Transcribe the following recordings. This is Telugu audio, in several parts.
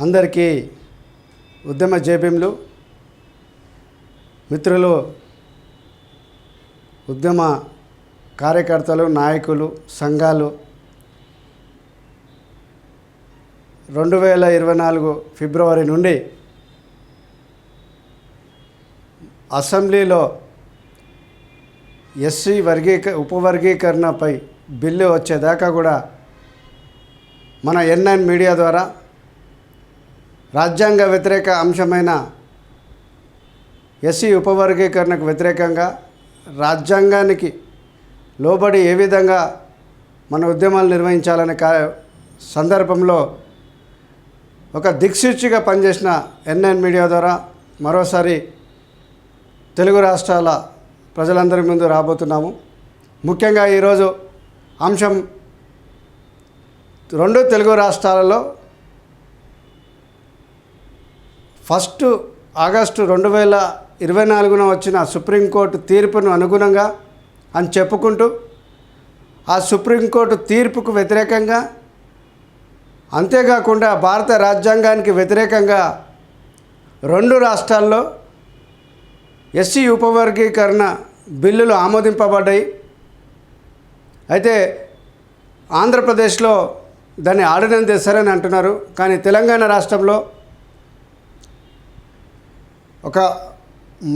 అందరికీ ఉద్యమ జేబీఎంలు మిత్రులు, ఉద్యమ కార్యకర్తలు, నాయకులు, సంఘాలు 2024 ఫిబ్రవరి నుండి అసెంబ్లీలో ఎస్సీ ఉపవర్గీకరణపై బిల్లు వచ్చేదాకా కూడా మన N9 మీడియా ద్వారా రాజ్యాంగ వ్యతిరేక అంశమైన ఎస్సీ ఉపవర్గీకరణకు వ్యతిరేకంగా రాజ్యాంగానికి లోబడి ఏ విధంగా మన ఉద్యమాలు నిర్వహించాలనే సందర్భంలో ఒక దిక్సూచిగా పనిచేసిన N9 మీడియా ద్వారా మరోసారి తెలుగు రాష్ట్రాల ప్రజలందరి ముందు రాబోతున్నాము. ముఖ్యంగా ఈరోజు అంశం 2 తెలుగు రాష్ట్రాలలో 1 ఆగస్టు 2024 వచ్చిన సుప్రీంకోర్టు తీర్పును అనుగుణంగా అని చెప్పుకుంటూ ఆ సుప్రీంకోర్టు తీర్పుకు వ్యతిరేకంగా, అంతేకాకుండా భారత రాజ్యాంగానికి వ్యతిరేకంగా 2 రాష్ట్రాల్లో ఎస్సీ ఉపవర్గీకరణ బిల్లులు ఆమోదింపబడ్డాయి. అయితే ఆంధ్రప్రదేశ్లో దాన్ని ఆర్డినెన్స్ చేశారని అంటున్నారు. కానీ తెలంగాణ రాష్ట్రంలో ఒక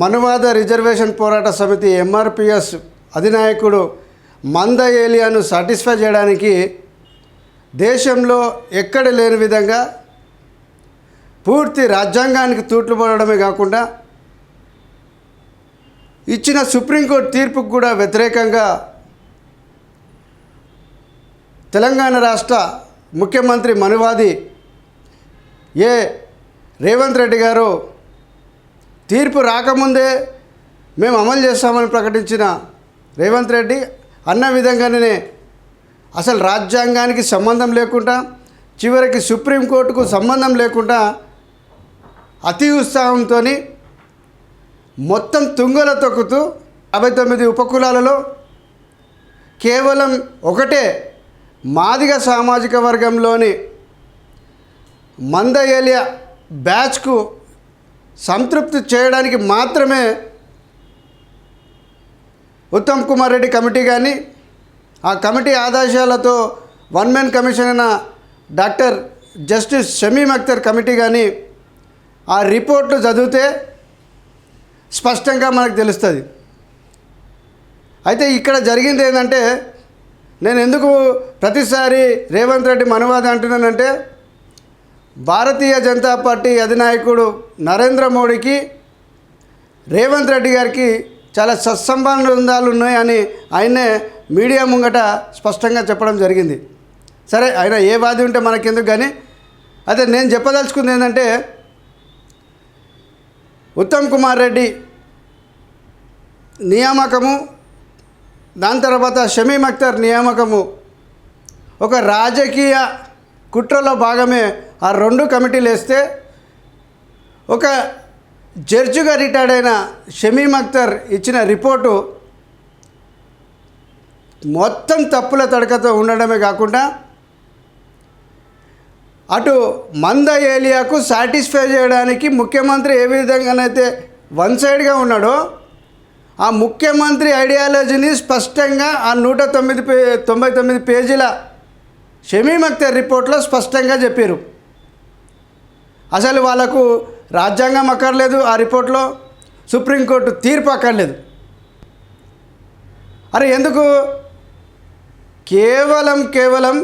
మనువాద రిజర్వేషన్ పోరాట సమితి MRPS అధినాయకుడు మంద ఏలియాను సాటిస్ఫై చేయడానికి దేశంలో ఎక్కడ లేని విధంగా పూర్తి రాజ్యాంగానికి తూట్లు పడడమే కాకుండా ఇచ్చిన సుప్రీంకోర్టు తీర్పుకు కూడా వ్యతిరేకంగా తెలంగాణ రాష్ట్ర ముఖ్యమంత్రి మనువాది రేవంత్ రెడ్డి గారు తీర్పు రాకముందే మేము అమలు చేస్తామని ప్రకటించిన రేవంత్ రెడ్డి అన్న విధంగానే అసలు రాజ్యాంగానికి సంబంధం లేకుండా, చివరికి సుప్రీంకోర్టుకు సంబంధం లేకుండా అతి ఉత్సాహంతో మొత్తం తుంగలో తొక్కుతూ 59 ఉపకులాలలో కేవలం ఒకటే మాదిగ సామాజిక వర్గంలోని మంద ఏలియా బ్యాచ్కు సంతృప్తి చేయడానికి మాత్రమే ఉత్తమ్ కుమార్ రెడ్డి కమిటీ కానీ, ఆ కమిటీ ఆదేశాలతో 1 మెన్ కమిషన్ అయిన doctor justice Shamim Akhtar committee కానీ ఆ రిపోర్ట్లు చదివితే స్పష్టంగా మనకు తెలుస్తుంది. అయితే ఇక్కడ జరిగింది ఏంటంటే, నేను ఎందుకు ప్రతిసారి రేవంత్ రెడ్డి మనువాది అంటున్నానంటే, భారతీయ జనతా పార్టీ అధినాయకుడు నరేంద్ర మోడీకి రేవంత్ రెడ్డి గారికి చాలా సత్సంబంధాలు ఉన్నాయని ఆయనే మీడియా ముంగట స్పష్టంగా చెప్పడం జరిగింది. సరే, ఆయన ఏ వాది ఉంటే మనకెందుకు కానీ, అయితే నేను చెప్పదలుచుకుంది ఏంటంటే, ఉత్తమ్ కుమార్ రెడ్డి నియామకము, దాని తర్వాత షమీమ్ అఖ్తర్ నియామకము ఒక రాజకీయ కుట్రలో భాగమే. ఆ 2 కమిటీలు వేస్తే ఒక జడ్జిగా రిటైర్డ్ అయిన షమీమ్ అఖ్తర్ ఇచ్చిన రిపోర్టు మొత్తం తప్పుల తడకతో ఉండడమే కాకుండా అటు మంద ఏలియాకు సాటిస్ఫై చేయడానికి ముఖ్యమంత్రి ఏ విధంగానైతే వన్ సైడ్గా ఉన్నాడో, ఆ ముఖ్యమంత్రి ఐడియాలజీని స్పష్టంగా ఆ 199 పేజీల షమీమ్ అఖ్తర్ రిపోర్ట్లో స్పష్టంగా చెప్పారు. అసలు వాళ్ళకు రాజ్యాంగం అక్కర్లేదు, ఆ రిపోర్ట్లో సుప్రీంకోర్టు తీర్పు అక్కర్లేదు. అరే ఎందుకు? కేవలం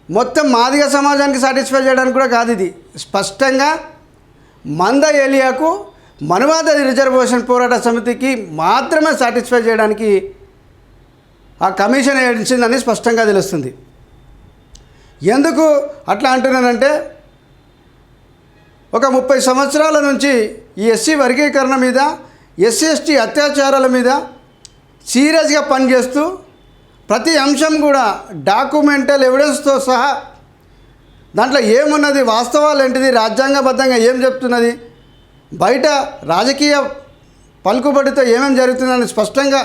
మొత్తం మాదిగ సమాజానికి సాటిస్ఫై చేయడానికి కూడా కాదు. ఇది స్పష్టంగా మంద ఏలియాకు మనువాద రిజర్వేషన్ పోరాట సమితికి మాత్రమే సాటిస్ఫై చేయడానికి ఆ కమిషన్ వేసిందని స్పష్టంగా తెలుస్తుంది. ఎందుకు అట్లా అంటున్నానంటే, ఒక 30 సంవత్సరాల నుంచి ఈ ఎస్సీ వర్గీకరణ మీద, SC/ST అత్యాచారాల మీద సీరియస్గా పనిచేస్తూ ప్రతి అంశం కూడా డాక్యుమెంటల్ ఎవిడెన్స్తో సహా దాంట్లో ఏమున్నది, వాస్తవాలు ఏంటిది, రాజ్యాంగబద్ధంగా ఏం చెప్తున్నది, బయట రాజకీయ పలుకుబడితో ఏమేమి జరుగుతుందని స్పష్టంగా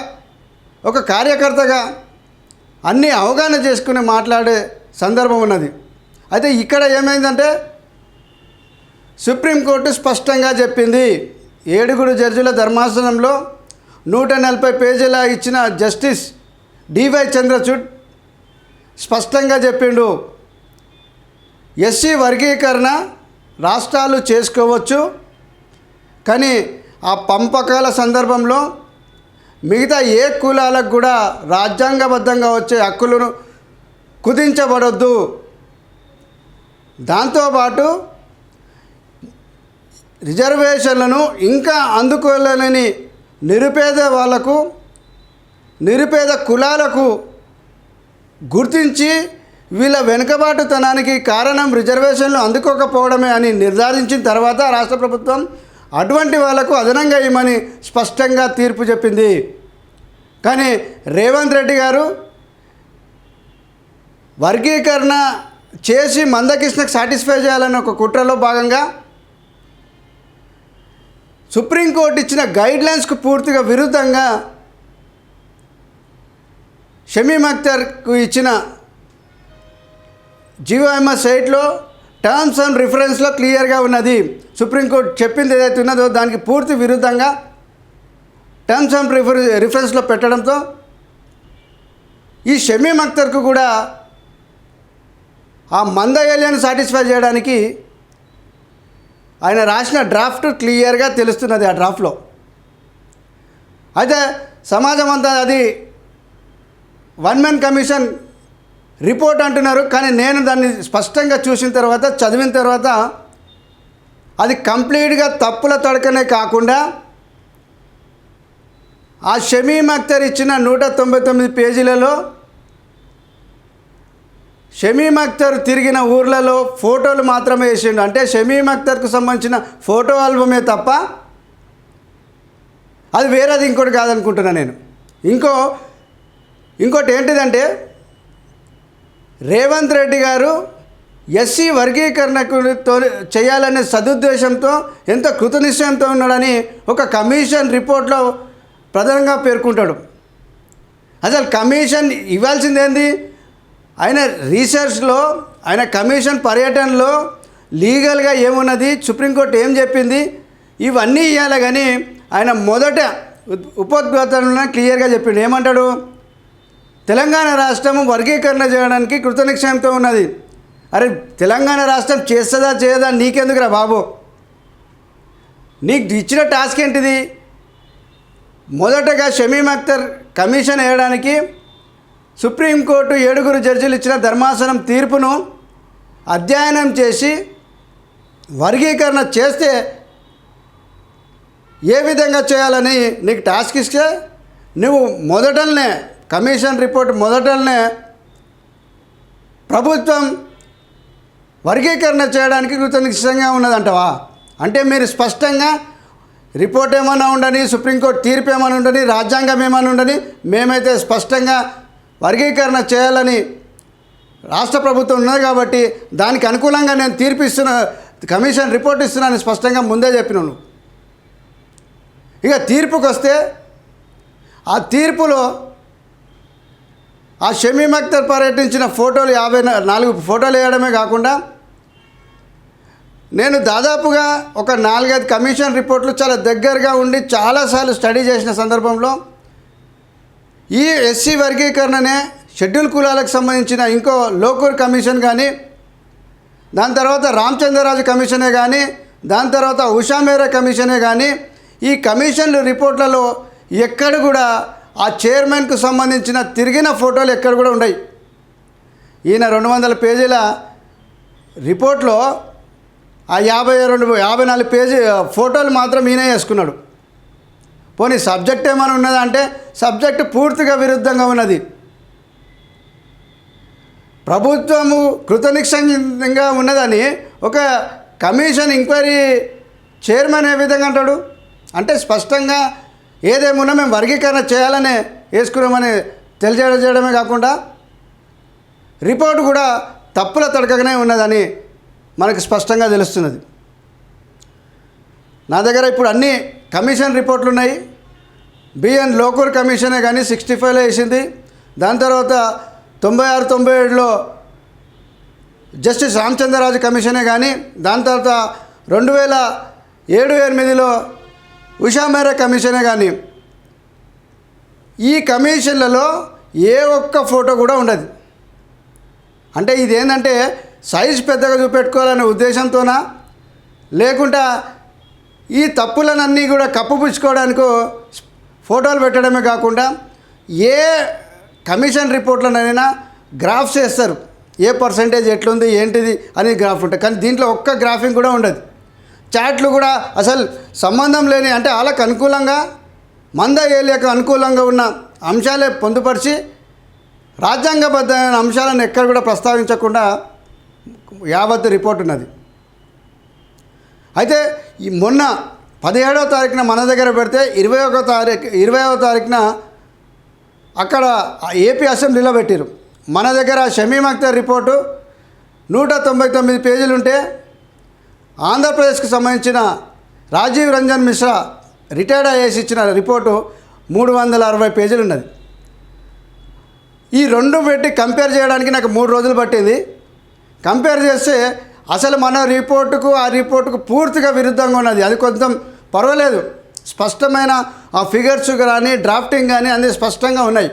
ఒక కార్యకర్తగా అన్నీ అవగాహన చేసుకుని మాట్లాడే సందర్భం ఉన్నది. అయితే ఇక్కడ ఏమైందంటే సుప్రీంకోర్టు స్పష్టంగా చెప్పింది. 7 జడ్జిల ధర్మాసనంలో 140 పేజీల ఇచ్చిన జస్టిస్ డివై చంద్రచూడ్ స్పష్టంగా చెప్పిండు, ఎస్సీ వర్గీకరణ రాష్ట్రాలు చేసుకోవచ్చు, కానీ ఆ పంపకాల సందర్భంలో మిగతా ఏ కులాలకు కూడా రాజ్యాంగబద్ధంగా వచ్చే హక్కులను కుదించబడొద్దు. దాంతోపాటు రిజర్వేషన్లను ఇంకా అందుకోలేని నిరుపేద వాళ్లకు, నిరుపేద కులాలకు గుర్తించి వీళ్ళ వెనుకబాటుతనానికి కారణం రిజర్వేషన్లు అందుకోకపోవడమే అని నిర్ధారించిన తర్వాత రాష్ట్ర ప్రభుత్వం అటువంటి వాళ్లకు అదనంగా ఇవ్వమని స్పష్టంగా తీర్పు చెప్పింది. కానీ రేవంత్ రెడ్డి గారు వర్గీకరణ చేసి మందకృష్ణకు సాటిస్ఫై చేయాలన్న ఒక కుట్రలో భాగంగా సుప్రీంకోర్టు ఇచ్చిన గైడ్లైన్స్కు పూర్తిగా విరుద్ధంగా షమీమ్ అఖ్తర్కు ఇచ్చిన జీవోఎంఎస్ సైట్లో టర్మ్స్ అండ్ రిఫరెన్స్లో క్లియర్గా ఉన్నది. సుప్రీంకోర్టు చెప్పింది ఏదైతే ఉన్నదో దానికి పూర్తి విరుద్ధంగా టర్మ్స్ అండ్ రిఫరెన్స్లో పెట్టడంతో ఈ షమీమ్ అఖ్తర్కు కూడా ఆ మంద ఏలియాను సాటిస్ఫై చేయడానికి ఆయన రాసిన డ్రాఫ్ట్ క్లియర్గా తెలుస్తున్నది. ఆ డ్రాఫ్ట్లో అయితే సమాజం అంతా అది 1 మ్యాన్ కమిషన్ రిపోర్ట్ అంటున్నారు, కానీ నేను దాన్ని స్పష్టంగా చూసిన తర్వాత చదివిన తర్వాత అది కంప్లీట్గా తప్పుల తడకనే కాకుండా ఆ షమీమ్ అఖ్తర్ ఇచ్చిన 199 పేజీలలో షమీమ్ అఖ్తర్ తిరిగిన ఊర్లలో ఫోటోలు మాత్రమే వేసిండు. అంటే షమీమ్ అఖ్తర్కు సంబంధించిన ఫోటో ఆల్బమే తప్ప అది వేరేది ఇంకోటి కాదనుకుంటున్నా నేను. ఇంకోటి ఏంటిదంటే రేవంత్ రెడ్డి గారు ఎస్సీ వర్గీకరణకు చేయాలనే సదుద్దేశంతో ఎంతో కృతనిశ్చయంతో ఉన్నాడని ఒక కమిషన్ రిపోర్ట్లో ప్రధానంగా పేర్కొంటాడు. అసలు కమిషన్ ఇవ్వాల్సిందేంది? ఆయన రీసెర్చ్లో, ఆయన కమిషన్ పర్యటనలో లీగల్గా ఏమున్నది, సుప్రీంకోర్టు ఏం చెప్పింది, ఇవన్నీ ఇవ్వాలి. కానీ ఆయన మొదట ఉపోద్ఘాతంలో క్లియర్గా చెప్పిండు. ఏమంటాడు? తెలంగాణ రాష్ట్రం వర్గీకరణ చేయడానికి కృతనిశ్చయంతో ఉన్నది. అరే తెలంగాణ రాష్ట్రం చేస్తుందా చేయదా నీకెందుకురా బాబు? నీకు ఇచ్చిన టాస్క్ ఏంటిది? మొదటగా షమీమ్ అఖ్తర్ కమిషన్ వేయడానికి సుప్రీంకోర్టు 7 జడ్జిలు ఇచ్చిన ధర్మాసనం తీర్పును అధ్యయనం చేసి వర్గీకరణ చేస్తే ఏ విధంగా చేయాలని నీకు టాస్క్ ఇస్తే నువ్వు మొదటనే కమిషన్ రిపోర్ట్ మొదటనే ప్రభుత్వం వర్గీకరణ చేయడానికి కృతనిశ్చయంగా ఉన్నదంటవా? అంటే మీరు స్పష్టంగా రిపోర్ట్ ఏమైనా ఉండని, సుప్రీంకోర్టు తీర్పు ఏమైనా ఉండని, రాజ్యాంగం ఏమైనా ఉండని, మేమైతే స్పష్టంగా వర్గీకరణ చేయాలని రాష్ట్ర ప్రభుత్వం ఉన్నది కాబట్టి దానికి అనుకూలంగా నేను తీర్పు ఇస్తున్నా, కమిషన్ రిపోర్ట్ ఇస్తున్నాను స్పష్టంగా ముందే చెప్పినాను. ఇక తీర్పుకి వస్తే ఆ తీర్పులో ఆ షమీమ్ అఖ్తర్ పర్యటించిన ఫోటోలు 54 ఫోటోలు వేయడమే కాకుండా నేను దాదాపుగా ఒక 4-5 కమిషన్ రిపోర్ట్లు చాలా దగ్గరగా ఉండి చాలాసార్లు స్టడీ చేసిన సందర్భంలో ఈ ఎస్సీ వర్గీకరణనే షెడ్యూల్ కులాలకు సంబంధించిన ఇంకో లోకూర్ కమిషన్ కానీ, దాని తర్వాత రామచంద్రరాజు కమిషనే కానీ, దాని తర్వాత ఉషా మేరా కమిషనే కానీ, ఈ కమిషన్లు రిపోర్ట్లలో ఎక్కడ కూడా ఆ చైర్మన్కు సంబంధించిన తిరిగిన ఫోటోలు ఎక్కడ కూడా ఉన్నాయి. ఈయన 200 పేజీల రిపోర్ట్లో ఆ 54 పేజీ ఫోటోలు మాత్రం ఈయనే వేసుకున్నాడు. పోనీ సబ్జెక్ట్ ఏమైనా ఉన్నదా అంటే సబ్జెక్టు పూర్తిగా విరుద్ధంగా ఉన్నది. ప్రభుత్వము కృతనిశ్చయంగా ఉన్నదని ఒక కమిషన్ ఎంక్వైరీ చైర్మన్ ఏ విధంగా అంటాడు? అంటే స్పష్టంగా ఏదేమున్నా మేము వర్గీకరణ చేయాలనే వేసుకున్నామని తెలియజేయడమే కాకుండా రిపోర్టు కూడా తప్పుల తడకగానే ఉన్నదని మనకు స్పష్టంగా తెలుస్తున్నది. నా దగ్గర ఇప్పుడు అన్ని కమిషన్ రిపోర్ట్లు ఉన్నాయి. బిఎన్ లోకూర్ కమిషనే కానీ 65లో వేసింది. దాని తర్వాత 96-97లో జస్టిస్ రామచంద్రరాజు కమిషనే కానీ, దాని తర్వాత 2007-8లో ఉషా మేరా కమిషనే కానీ ఈ కమిషన్లలో ఏ ఒక్క ఫోటో కూడా ఉండదు. అంటే ఇదేంటంటే సైజ్ పెద్దగా చూపెట్టుకోవాలనే ఉద్దేశంతోనా లేకుంటే ఈ తప్పులనన్నీ కూడా కప్పుపుచ్చుకోవడానికి ఫోటోలు పెట్టడమే కాకుండా ఏ కమిషన్ రిపోర్ట్లనైనా గ్రాఫ్స్ వేస్తారు, ఏ పర్సంటేజ్ ఎట్లుంది ఏంటిది అని గ్రాఫ్ ఉంటుంది. కానీ దీంట్లో ఒక్క గ్రాఫింగ్ కూడా ఉండదు. చార్ట్లు కూడా అసలు సంబంధం లేని, అంటే వాళ్ళకు అనుకూలంగా మంద ఏలియాకు అనుకూలంగా ఉన్న అంశాలే పొందుపరిచి రాజ్యాంగబద్ధమైన అంశాలను ఎక్కడ కూడా ప్రస్తావించకుండా యావత్ రిపోర్ట్ ఉన్నది. అయితే ఈ మొన్న 17వ తారీఖున మన దగ్గర పెడితే 20వ తారీఖున అక్కడ ఏపీ అసెంబ్లీలో పెట్టారు. మన దగ్గర షమీమ్ అఖ్తర్ రిపోర్టు 199 పేజీలు ఉంటే ఆంధ్రప్రదేశ్కి సంబంధించిన రాజీవ్ రంజన్ మిశ్రా రిటైర్డ్ ఐఏఎస్ ఇచ్చిన రిపోర్టు 360 పేజీలు ఉన్నది. ఈ రెండు పెట్టి కంపేర్ చేయడానికి నాకు 3 రోజులు పట్టింది. కంపేర్ చేస్తే అసలు మన రిపోర్టుకు ఆ రిపోర్టుకు పూర్తిగా విరుద్ధంగా ఉన్నది. అది కొంచెం పర్వాలేదు, స్పష్టమైన ఆ ఫిగర్స్ కానీ డ్రాఫ్టింగ్ కానీ అన్నీ స్పష్టంగా ఉన్నాయి.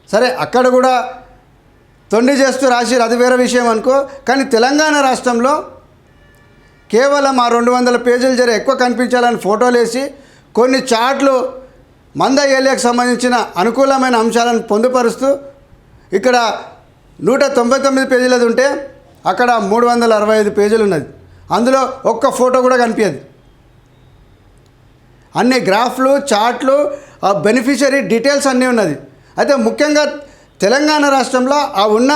సరే, అక్కడ కూడా తొండి చేస్తూ రాసిరు, అది వేరే విషయం అనుకో. కానీ తెలంగాణ రాష్ట్రంలో కేవలం ఆ 200 పేజీలు జర ఎక్కువ కనిపించాలని ఫోటోలు వేసి కొన్ని చార్ట్లు మంద ఏలియాకు సంబంధించిన అనుకూలమైన అంశాలను పొందుపరుస్తూ ఇక్కడ 199 పేజీలది ఉంటే అక్కడ 365 పేజీలు ఉన్నది. అందులో ఒక్క ఫోటో కూడా కనిపించదు. అన్ని గ్రాఫ్లు, చార్ట్లు, బెనిఫిషరీ డీటెయిల్స్ అన్నీ ఉన్నది. అయితే ముఖ్యంగా తెలంగాణ రాష్ట్రంలో ఆ ఉన్న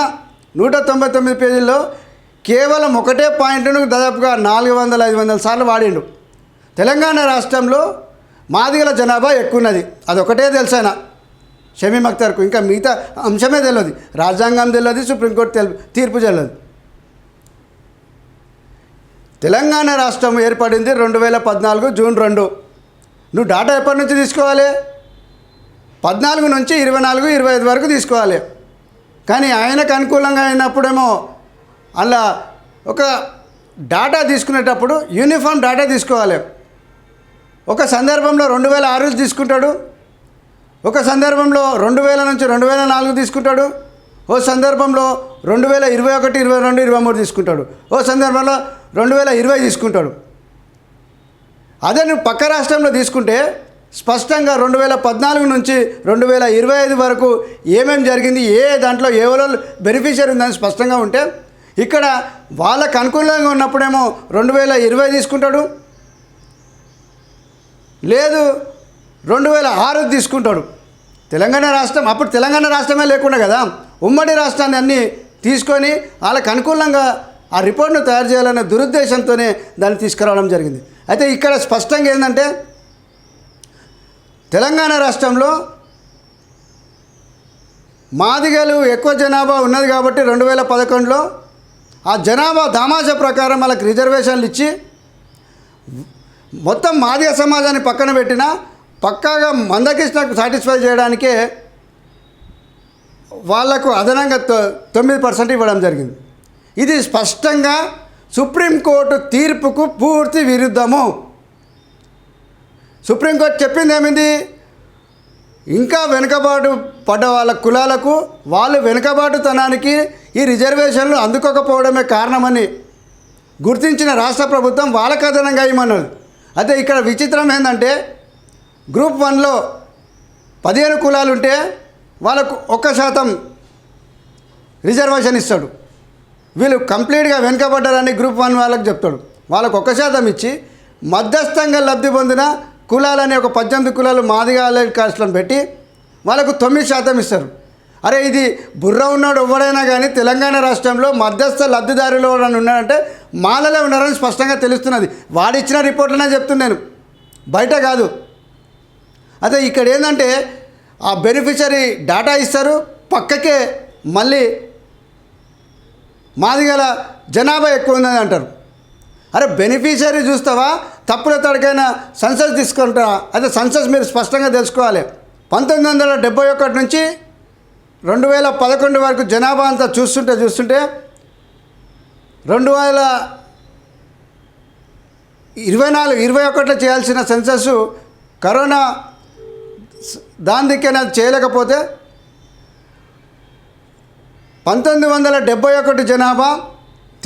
199 పేజీల్లో కేవలం ఒకటే పాయింట్ను దాదాపుగా 400-500 సార్లు వాడిండు. తెలంగాణ రాష్ట్రంలో మాదిగల జనాభా ఎక్కువ ఉన్నది, అదొకటే తెలుసాయన షమీమ్ అఖ్తర్కు. ఇంకా మిగతా అంశమే తెలియదు, రాజ్యాంగం తెలియదు, సుప్రీంకోర్టు తీర్పు తెలియదు. తెలంగాణ రాష్ట్రం ఏర్పడింది 2014 జూన్ 2. నువ్వు డాటా ఎప్పటి నుంచి తీసుకోవాలి? 14 నుంచి 24-25 వరకు తీసుకోవాలి. కానీ ఆయనకు అనుకూలంగా అయినప్పుడేమో అలా ఒక డాటా తీసుకునేటప్పుడు యూనిఫామ్ డాటా తీసుకోవాలి. ఒక సందర్భంలో 2006 తీసుకుంటాడు, ఒక సందర్భంలో 2000 నుంచి 2004 తీసుకుంటాడు, ఓ సందర్భంలో 2021, 22, 23 తీసుకుంటాడు, ఓ సందర్భంలో 2020 తీసుకుంటాడు. అదే నువ్వు పక్క రాష్ట్రంలో తీసుకుంటే స్పష్టంగా 2014 నుంచి 2025 వరకు ఏమేమి జరిగింది, ఏ దాంట్లో ఏ బెనిఫిషియరీ ఉందని స్పష్టంగా ఉంటే, ఇక్కడ వాళ్ళకు అనుకూలంగా ఉన్నప్పుడేమో 2020 తీసుకుంటాడు, లేదు 2006 తీసుకుంటాడు. తెలంగాణ రాష్ట్రం అప్పుడు తెలంగాణ రాష్ట్రమే లేకుండా కదా, ఉమ్మడి రాష్ట్రాన్ని అన్నీ తీసుకొని వాళ్ళకు అనుకూలంగా ఆ రిపోర్ట్ను తయారు చేయాలనే దురుద్దేశంతోనే దాన్ని తీసుకురావడం జరిగింది. అయితే ఇక్కడ స్పష్టంగా ఏంటంటే తెలంగాణ రాష్ట్రంలో మాదిగలు ఎక్కువ జనాభా ఉన్నది కాబట్టి 2011లో ఆ జనాభా దామాషా ప్రకారం వాళ్ళకి రిజర్వేషన్లు ఇచ్చి మొత్తం మాదిగ సమాజాన్ని పక్కన పెట్టినా పక్కాగా మందకృష్ణకు సాటిస్ఫై చేయడానికే వాళ్లకు అదనంగా 9% ఇవ్వడం జరిగింది. ఇది స్పష్టంగా సుప్రీంకోర్టు తీర్పుకు పూర్తి విరుద్ధము. సుప్రీంకోర్టు చెప్పింది ఏమింది? ఇంకా వెనుకబాటు పడ్డ వాళ్ళ కులాలకు వాళ్ళు వెనుకబాటుతనానికి ఈ రిజర్వేషన్లు అందుకోకపోవడమే కారణమని గుర్తించిన రాష్ట్ర ప్రభుత్వం వాళ్ళకు అదనంగా ఇవ్వమన్నది. అయితే ఇక్కడ విచిత్రం ఏంటంటే గ్రూప్ 1లో 15 కులాలు ఉంటే వాళ్ళకు 1% రిజర్వేషన్ ఇస్తాడు. వీళ్ళు కంప్లీట్గా వెనుకబడ్డారని గ్రూప్ 1 వాళ్ళకి చెప్తాడు. వాళ్ళకు 1% ఇచ్చి మధ్యస్థంగా లబ్ధి పొందిన కులాలని ఒక 18 కులాలు మాదిగా కాస్ట్లను పెట్టి వాళ్ళకు 9% ఇస్తారు. అరే, ఇది బుర్ర ఉన్నాడు ఎవడైనా కానీ తెలంగాణ రాష్ట్రంలో మధ్యస్థ లబ్ధిదారులు ఎవరైనా ఉన్నారంటే మాలలే ఉన్నారని స్పష్టంగా తెలుస్తున్నది. వాడిచ్చిన రిపోర్ట్లనే చెప్తున్నాను, బయట కాదు. అదే ఇక్కడ ఏంటంటే ఆ బెనిఫిషరీ డాటా ఇస్తారు, పక్కకే మళ్ళీ మాదిగల జనాభా ఎక్కువ ఉందని అంటారు. అరే, బెనిఫిషరీ చూస్తావా? తప్పుల తడికైనా సెన్సస్ తీసుకుంటారా? అయితే సెన్సస్ మీరు స్పష్టంగా తెలుసుకోవాలి. 1971 నుంచి 2011 వరకు జనాభా అంతా చూస్తుంటే 21లో చేయాల్సిన సెన్సస్ కరోనా దాని దిక్కనే అది చేయలేకపోతే 1971 జనాభా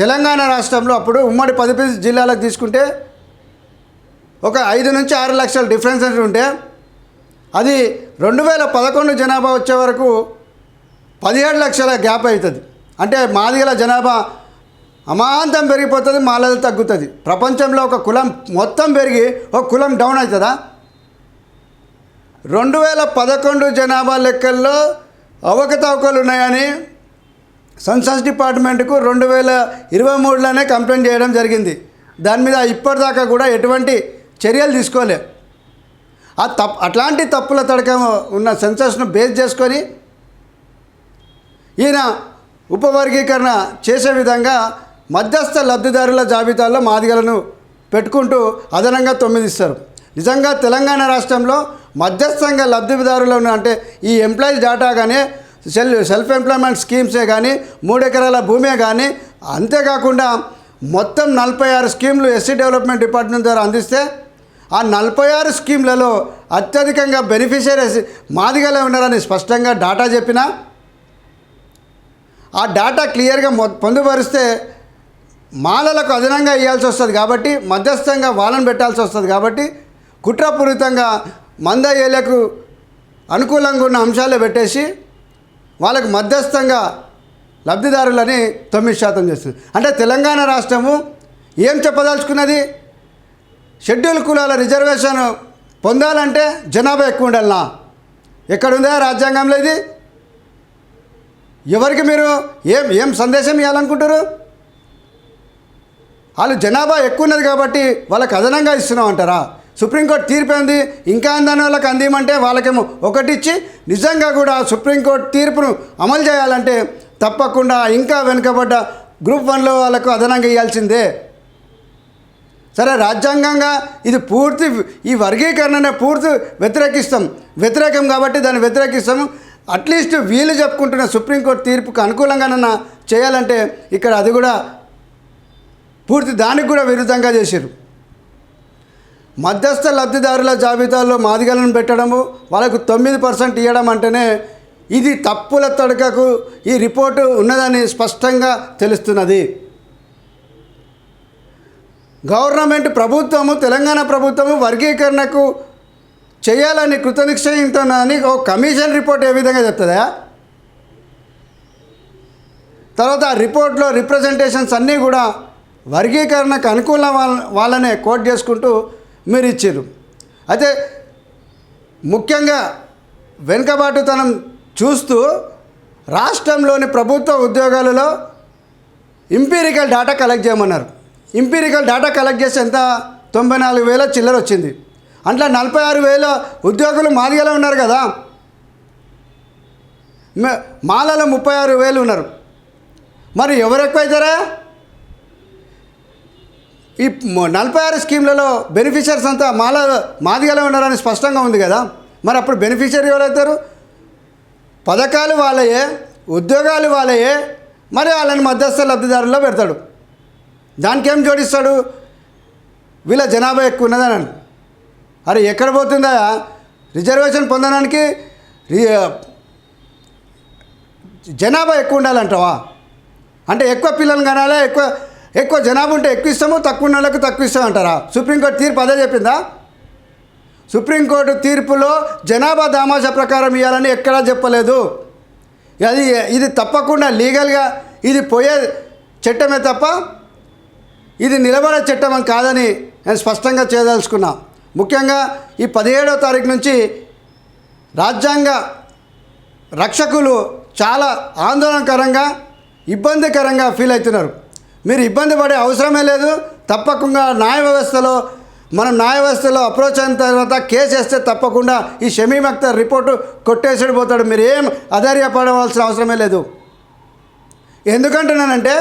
తెలంగాణ రాష్ట్రంలో అప్పుడు ఉమ్మడి 10 జిల్లాలకు తీసుకుంటే ఒక 5 నుంచి 6 లక్షల డిఫరెన్స్ ఉంటే అది 2011 జనాభా వచ్చే వరకు 17 లక్షల గ్యాప్ అవుతుంది. అంటే మాదిగల జనాభా అమాంతం పెరిగిపోతుంది, మాలలు తగ్గుతుంది. ప్రపంచంలో ఒక కులం మొత్తం పెరిగి ఒక కులం డౌన్ అవుతుందా? 2011 జనాభా లెక్కల్లో అవకతవకలు ఉన్నాయని సెన్సస్ డిపార్ట్మెంట్కు 2023లోనే కంప్లైంట్ చేయడం జరిగింది. దాని మీద ఇప్పటిదాకా కూడా ఎటువంటి చర్యలు తీసుకోలే. అట్లాంటి తప్పుల తడక ఉన్న సెన్సస్ను బేస్ చేసుకొని ఈయన ఉపవర్గీకరణ చేసే విధంగా మధ్యస్థ లబ్ధిదారుల జాబితాలో మాదిగలను పెట్టుకుంటూ అదనంగా 9 ఇస్తారు. నిజంగా తెలంగాణ రాష్ట్రంలో మధ్యస్థంగా లబ్ధిదారులు అంటే ఈ ఎంప్లాయీస్ డేటా కానీ సెల్ఫ్ ఎంప్లాయ్మెంట్ స్కీమ్సే కానీ 3 ఎకరాల భూమే కానీ అంతేకాకుండా మొత్తం 46 స్కీమ్లు ఎస్సీ డెవలప్మెంట్ డిపార్ట్మెంట్ ద్వారా అందిస్తే ఆ 46 స్కీమ్లలో అత్యధికంగా బెనిఫిషరీస్ మాదిగలే ఉన్నారని స్పష్టంగా డాటా చెప్పినా ఆ డాటా క్లియర్గా పొందుపరిస్తే మాలలకు అదనంగా ఇవ్వాల్సి వస్తుంది కాబట్టి మధ్యస్థంగా వాళ్ళని పెట్టాల్సి వస్తుంది కాబట్టి కుట్రపూరితంగా మంద ఏలకు అనుకూలంగా ఉన్న అంశాలే పెట్టేసి వాళ్ళకు మధ్యస్థంగా లబ్ధిదారులని 9% చేస్తుంది. అంటే తెలంగాణ రాష్ట్రము ఏం చెప్పదలుచుకున్నది? షెడ్యూల్ కులాల రిజర్వేషన్ పొందాలంటే జనాభా ఎక్కువ ఉండాలనా? ఎక్కడుందా రాజ్యాంగంలో ఇది? ఎవరికి మీరు ఏం సందేశం ఇవ్వాలనుకుంటారు? వాళ్ళు జనాభా ఎక్కువ ఉన్నది కాబట్టి వాళ్ళకి అదనంగా ఇస్తున్నాం అంటారా? సుప్రీంకోర్టు తీర్పు ఏంది? ఇంకా అందని వాళ్ళకి అందిమంటే వాళ్ళకేమో ఒకటి ఇచ్చి నిజంగా కూడా సుప్రీంకోర్టు తీర్పును అమలు చేయాలంటే తప్పకుండా ఇంకా వెనుకబడ్డ గ్రూప్ 1లో వాళ్ళకు అదనంగా ఇవ్వాల్సిందే. సరే, రాజ్యాంగంగా ఇది పూర్తి ఈ వర్గీకరణనే పూర్తి వ్యతిరేకం కాబట్టి దాన్ని వ్యతిరేకిస్తాము. అట్లీస్ట్ వీళ్ళు చెప్పుకుంటున్న సుప్రీంకోర్టు తీర్పుకు అనుకూలంగానన్నా చేయాలంటే ఇక్కడ అది కూడా పూర్తి దానికి కూడా విరుద్ధంగా చేశారు. మధ్యస్థ లబ్ధిదారుల జాబితాలో మాదిగలను పెట్టడము, వాళ్ళకు 9% ఇవ్వడం అంటేనే ఇది తప్పుల తడకకు ఈ రిపోర్టు ఉన్నదని స్పష్టంగా తెలుస్తున్నది. తెలంగాణ ప్రభుత్వము వర్గీకరణకు చేయాలని కృతనిశ్చయించునని ఒక కమిషన్ రిపోర్ట్ ఏ విధంగా చెప్తుందా? తర్వాత ఆ రిపోర్ట్లో రిప్రజెంటేషన్స్ అన్నీ కూడా వర్గీకరణకు అనుకూల వాళ్ళనే కోట్ చేసుకుంటూ మీరు ఇచ్చారు. అయితే ముఖ్యంగా వెనుకబాటుతనం చూస్తూ రాష్ట్రంలోని ప్రభుత్వ ఉద్యోగాలలో ఎంపీరికల్ డేటా కలెక్ట్ చేయమన్నారు. ఎంపీరికల్ డేటా కలెక్ట్ చేసి ఎంత 94,000 చిల్లర వచ్చింది. అట్లా 46,000 ఉద్యోగులు మాదిగలో ఉన్నారు కదా, మాలలో 36,000 ఉన్నారు. మరి ఎవరు ఎక్కువైతారా? ఈ 46 స్కీమ్లలో బెనిఫిషరీస్ అంతా మాదిగలో ఉన్నారని స్పష్టంగా ఉంది కదా. మరి అప్పుడు బెనిఫిషరీ ఎవరైతారు? పథకాలు వాళ్ళయే, ఉద్యోగాలు వాళ్ళయే, మరి వాళ్ళని మధ్యస్థ లబ్ధిదారుల్లో పెడతాడు. దానికి ఏం జోడిస్తాడు? వీళ్ళ జనాభా ఎక్కువ ఉన్నదని. అరే ఎక్కడ పోతుందా? రిజర్వేషన్ పొందడానికి జనాభా ఎక్కువ ఉండాలంటావా? అంటే ఎక్కువ పిల్లలు కనాలి, ఎక్కువ జనాభా ఉంటే ఎక్కువ ఇస్తాము, తక్కువ ఉన్న వాళ్ళకి తక్కువ ఇస్తాం అంటారా? సుప్రీంకోర్టు తీర్పు అదే చెప్పిందా? సుప్రీంకోర్టు తీర్పులో జనాభా దామాషా ప్రకారం ఇవ్వాలని ఎక్కడా చెప్పలేదు. ఇది తప్పకుండా లీగల్గా ఇది పోయే చట్టమే తప్ప ఇది నిలబడే చట్టం కాదని నేను స్పష్టంగా చేయదలుచుకున్నా. ముఖ్యంగా ఈ 17వ తారీఖు నుంచి రాజ్యాంగ రక్షకులు చాలా ఆందోళనకరంగా ఇబ్బందికరంగా ఫీల్ అవుతున్నారు. మీరు ఇబ్బంది పడే అవసరమే లేదు. తప్పకుండా న్యాయ వ్యవస్థలో అప్రోచ్ అయిన తర్వాత కేసు వేస్తే తప్పకుండా ఈ షమీమ్ అఖ్తర్ రిపోర్టు కొట్టేసాడు పోతాడు. మీరు ఏం అధైర్యపడవలసిన అవసరమే లేదు. ఎందుకంటున్నానంటే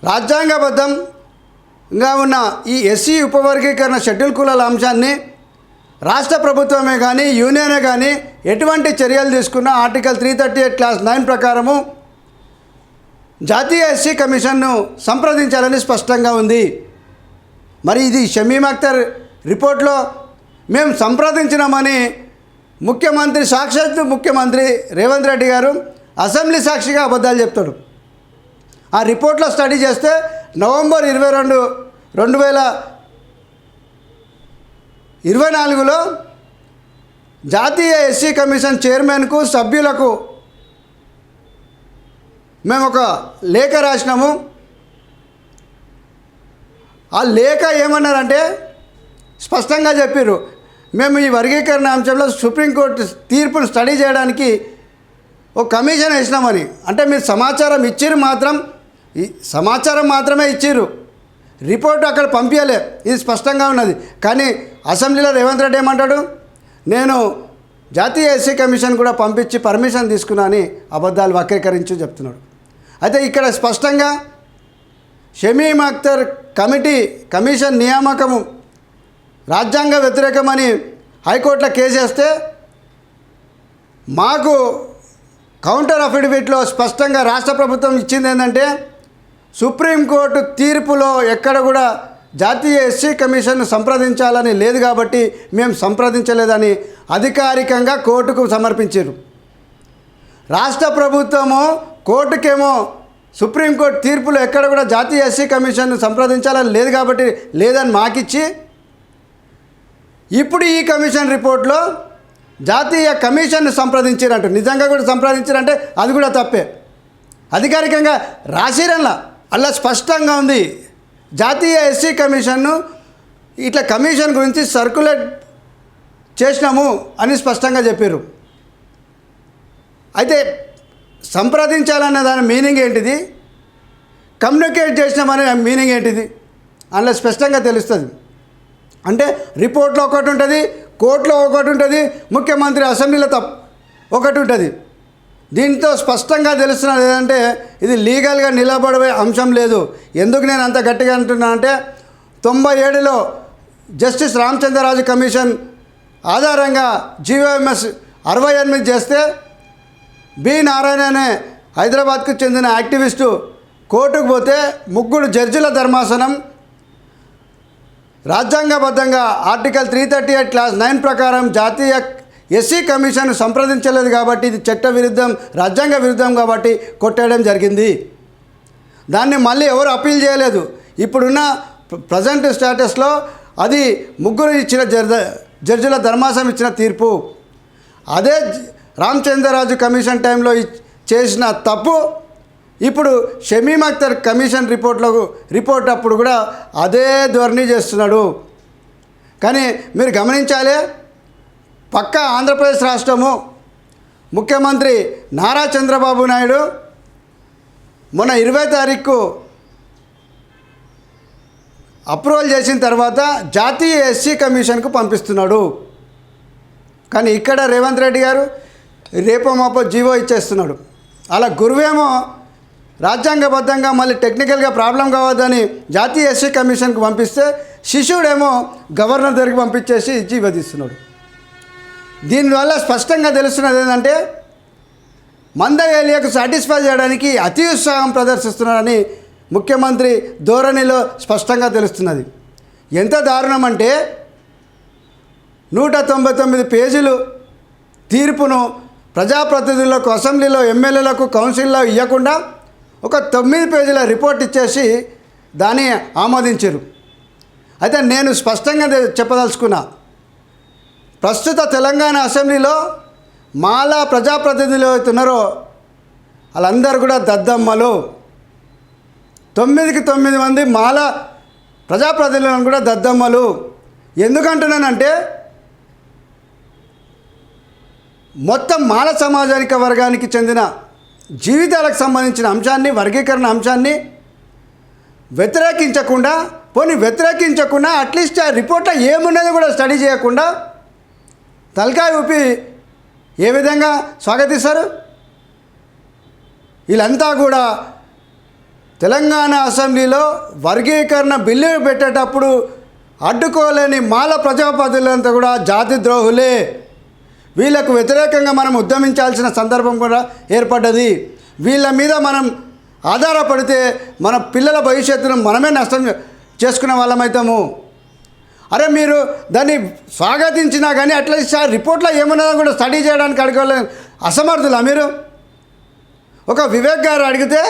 రాజ్యాంగబద్ధంగా ఉన్న ఈ ఎస్సీ ఉపవర్గీకరణ షెడ్యూల్ కులాల అంశాన్ని రాష్ట్ర ప్రభుత్వమే కానీ యూనియనే కానీ ఎటువంటి చర్యలు తీసుకున్నా ఆర్టికల్ 338 క్లాస్ 9 ప్రకారము జాతీయ ఎస్సీ కమిషన్ను సంప్రదించాలని స్పష్టంగా ఉంది. మరి ఇది షమీమ్ అఖ్తర్ రిపోర్ట్లో మేము సంప్రదించినామని ముఖ్యమంత్రి సాక్షాత్తు ముఖ్యమంత్రి రేవంత్ రెడ్డి గారు అసెంబ్లీ సాక్షిగా అబద్ధాలు చెప్తాడు. ఆ రిపోర్ట్లో స్టడీ చేస్తే నవంబర్ 22, 2024లో జాతీయ ఎస్సీ కమిషన్ చైర్మన్కు సభ్యులకు మేము ఒక లేఖ రాసినాము. ఆ లేఖ ఏమన్నారంటే స్పష్టంగా చెప్పారు, మేము ఈ వర్గీకరణ అంశంలో సుప్రీంకోర్టు తీర్పును స్టడీ చేయడానికి ఒక కమిషన్ వేసినామని. అంటే మీరు సమాచారం ఇచ్చిర్రు, సమాచారం మాత్రమే ఇచ్చిర్రు, రిపోర్టు అక్కడ పంపించలే. ఇది స్పష్టంగా ఉన్నది. కానీ అసెంబ్లీలో రేవంత్ రెడ్డి ఏమంటాడు, నేను జాతీయ ఎస్సీ కమిషన్ కూడా పంపించి పర్మిషన్ తీసుకున్నా అని అబద్ధాలు వక్రీకరించి చెప్తున్నాడు. అయితే ఇక్కడ స్పష్టంగా షమీమ్ అఖ్తర్ కమిషన్ నియామకము రాజ్యాంగ వ్యతిరేకమని హైకోర్టులో కేసు వేస్తే మాకు కౌంటర్ అఫిడవిట్లో స్పష్టంగా రాష్ట్ర ప్రభుత్వం ఇచ్చింది ఏంటంటే సుప్రీంకోర్టు తీర్పులో ఎక్కడ కూడా జాతీయ ఎస్సీ కమిషన్ను సంప్రదించాలని లేదు కాబట్టి మేము సంప్రదించలేదని అధికారికంగా కోర్టుకు సమర్పించారు. రాష్ట్ర ప్రభుత్వము కోర్టుకేమో సుప్రీంకోర్టు తీర్పులో ఎక్కడ కూడా జాతీయ ఎస్సీ కమిషన్ను సంప్రదించాలని లేదు కాబట్టి లేదని మాకిచ్చి ఇప్పుడు ఈ కమిషన్ రిపోర్ట్లో జాతీయ కమిషన్ను సంప్రదించారంట. నిజంగా కూడా సంప్రదించారంటే అది కూడా తప్పే. అధికారికంగా రాసిరల్లా అలా స్పష్టంగా ఉంది. జాతీయ ఎస్సీ కమిషన్ను ఇట్లా కమిషన్ గురించి సర్క్యులేట్ చేసినాము అని స్పష్టంగా చెప్పారు. అయితే సంప్రదించాలన్న దాని మీనింగ్ ఏంటిది, కమ్యూనికేట్ చేసినామనే మీనింగ్ ఏంటిది అందులో స్పష్టంగా తెలుస్తుంది. అంటే రిపోర్ట్లో ఒకటి ఉంటుంది, కోర్టులో ఒకటి ఉంటుంది, ముఖ్యమంత్రి అసెంబ్లీలో ఒకటి ఉంటుంది. దీంతో స్పష్టంగా తెలుస్తున్నది ఏంటంటే ఇది లీగల్గా నిలబడే అంశం లేదు. ఎందుకు నేను అంత గట్టిగా అంటున్నానంటే 97లో జస్టిస్ రామచంద్రరాజు కమిషన్ ఆధారంగా జీవోఎంఎస్ 68 చేస్తే బి నారాయణ అనే హైదరాబాద్కు చెందిన యాక్టివిస్టు కోర్టుకు పోతే 3 జడ్జిల ధర్మాసనం రాజ్యాంగబద్ధంగా ఆర్టికల్ 338 క్లాస్ 9 ప్రకారం జాతీయ ఎస్సీ కమిషన్ సంప్రదించలేదు కాబట్టి ఇది చట్ట విరుద్ధం, రాజ్యాంగ విరుద్ధం కాబట్టి కొట్టేయడం జరిగింది. దాన్ని మళ్ళీ ఎవరు అప్పీల్ చేయలేదు. ఇప్పుడున్న ప్రజెంట్ స్టేటస్లో అది 3 ఇచ్చిన జడ్జిల ధర్మాసనం ఇచ్చిన తీర్పు. అదే రామచంద్రరాజు కమిషన్ టైంలో చేసిన తప్పు ఇప్పుడు షమీమ్ అఖ్తర్ కమిషన్ రిపోర్ట్ అప్పుడు కూడా అదే ధోరణి చేస్తున్నాడు. కానీ మీరు గమనించాలి, పక్క ఆంధ్రప్రదేశ్ రాష్ట్రము ముఖ్యమంత్రి నారా చంద్రబాబు నాయుడు మొన్న 20వ తారీఖు అప్రూవల్ చేసిన తర్వాత జాతీయ ఎస్సీ కమిషన్కు పంపిస్తున్నాడు. కానీ ఇక్కడ రేవంత్ రెడ్డి గారు రేపో మాపో జీవో ఇచ్చేస్తున్నాడు. అలా గురువేమో రాజ్యాంగబద్ధంగా మళ్ళీ టెక్నికల్గా ప్రాబ్లం కావద్దని జాతీయ ఎస్సీ కమిషన్కి పంపిస్తే శిశువుడేమో గవర్నర్ దగ్గరికి పంపించేసి జీవో తీస్తున్నాడు. దీనివల్ల స్పష్టంగా తెలుస్తున్నది ఏంటంటే మంద ఏలియాకు సాటిస్ఫై చేయడానికి అతి ఉత్సాహం ప్రదర్శిస్తున్నారని ముఖ్యమంత్రి ధోరణిలో స్పష్టంగా తెలుస్తున్నది. ఎంత దారుణం అంటే 199 పేజీలు తీర్పును ప్రజాప్రతినిధులకు, అసెంబ్లీలో ఎమ్మెల్యేలకు, కౌన్సిల్లో ఇవ్వకుండా ఒక 9 పేజీల రిపోర్ట్ ఇచ్చేసి దాన్ని ఆమోదించారు. అయితే నేను స్పష్టంగా చెప్పదలుచుకున్నా, ప్రస్తుత తెలంగాణ అసెంబ్లీలో మాలా ప్రజాప్రతినిధులు అవుతున్నారో వాళ్ళందరూ కూడా దద్దమ్మలు. 9కి 9 మంది మాలా ప్రజాప్రతినిధులను కూడా దద్దమ్మలు. ఎందుకంటున్నానంటే మొత్తం మాల సామాజిక వర్గానికి చెందిన జీవితాలకు సంబంధించిన అంశాన్ని, వర్గీకరణ అంశాన్ని వ్యతిరేకించకుండా అట్లీస్ట్ ఆ రిపోర్ట్లో ఏమున్నదో కూడా స్టడీ చేయకుండా తలకాయ ఊపి ఏ విధంగా స్వాగతిస్తారు? వీళ్ళంతా కూడా తెలంగాణ అసెంబ్లీలో వర్గీకరణ బిల్లు పెట్టేటప్పుడు అడ్డుకోలేని మాల ప్రజాప్రతినిధులంతా కూడా జాతి ద్రోహులే. వీళ్ళకు వ్యతిరేకంగా మనం ఉద్యమించాల్సిన సందర్భం కూడా ఏర్పడ్డది. వీళ్ళ మీద మనం ఆధారపడితే మన పిల్లల భవిష్యత్తును మనమే నష్టం చేసుకునే వాళ్ళమవుతాము. అరే మీరు దాన్ని స్వాగతించినా కానీ అట్లీస్ట్ ఆ రిపోర్ట్లో ఏమున్నదో కూడా స్టడీ చేయడానికి అడగలే అసమర్థులా మీరు? ఒక వివేక్ గారు అడిగితే